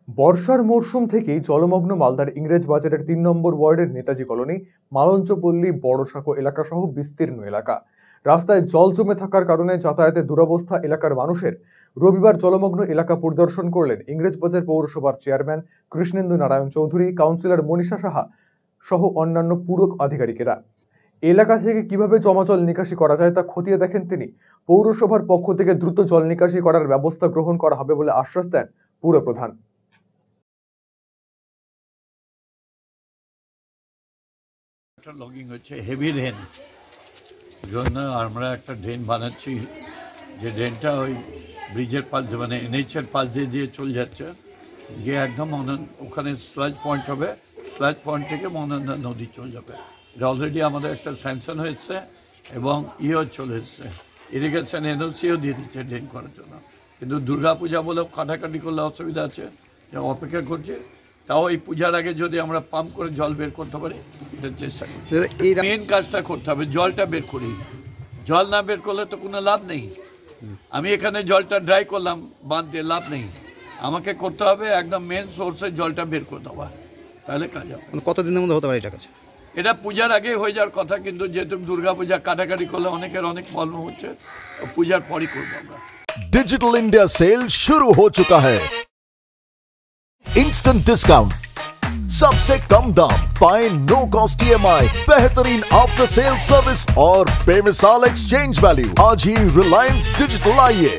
বর্ষার মরশুম থেকেই জলমগ্ন মালদার ইংরেজ বাজারের ৩ নম্বর ওয়ার্ডের নেতাজি কলোনি, মালঞ্চপল্লী, বড়সাঁকো এলাকা সহ বিস্তীর্ণ এলাকা। রাস্তায় জল জমে থাকার কারণে যাতায়াতে দুরবস্থা এলাকার মানুষের। রবিবার জলমগ্ন এলাকা পরিদর্শন করলেন ইংরেজবাজার পৌরসভার চেয়ারম্যান কৃষ্ণেন্দু নারায়ণ চৌধুরী, কাউন্সিলর মনীষা সাহা সহ অন্যান্য পুর আধিকারিকেরা। এলাকা থেকে কিভাবে জমা জল নিকাশি করা যায় তা খতিয়ে দেখেন তিনি। পৌরসভার পক্ষ থেকে দ্রুত জল নিকাশি করার ব্যবস্থা গ্রহণ করা হবে বলে আশ্বাস দেন পুরপ্রধান। লগিং হচ্ছে হেভি রেন জন্য আমরা একটা ড্রেন বানাচ্ছি, যে ড্রেনটা ওই ব্রিজের পাশ মানে এনএইচের পাশ দিয়ে চলে যাচ্ছে, গিয়ে একদম ওখানে স্লাজ পয়েন্ট হবে, স্লাজ পয়েন্ট থেকে মহানন্দা নদী চলে যাবে। এটা অলরেডি আমাদের একটা স্যাংশন হয়েছে এবং চলে এসছে, ইরিগেশন এনওসিও দিয়ে দিচ্ছে ড্রেন করার জন্য। কিন্তু দুর্গাপূজা বলে কাটাকাটি করলে অসুবিধা আছে, যে অপেক্ষা করছে। তাও এই পূজার আগে যদি আমরা পাম্প করে জল বের করতে পারি, এটা চেষ্টা করি। এই মেন কাজটা করতে হবে, জলটা বের করি। জল না বের করলে তো কোনো লাভ নেই। আমি এখানে জলটা ড্রাই করলাম, বাঁধ দিয়ে লাভ নেই। আমাকে করতে হবে একদম মেন সোর্সে জলটা বের করতে হবে, তাহলে কাজ হবে। কতদিনের মধ্যে হতে পারে এটা কাছে? এটা পূজার আগে হয়ে যাওয়ার কথা, কিন্তু যেহেতু দুর্গাপূজা কাটাকাটি করলে অনেকের অনেক প্রবলেম হচ্ছে, পূজার পরই করবো আমরা। डिजिटल इंडिया सेल शुरू हो चुका है। इंस्टेंट डिस्काउंट, सबसे कम दाम, पाए नो कॉस्ट EMI, बेहतरीन आफ्टर सेल सर्विस और बेमिसाल एक्सचेंज वैल्यू। आज ही रिलायंस डिजिटल आइए।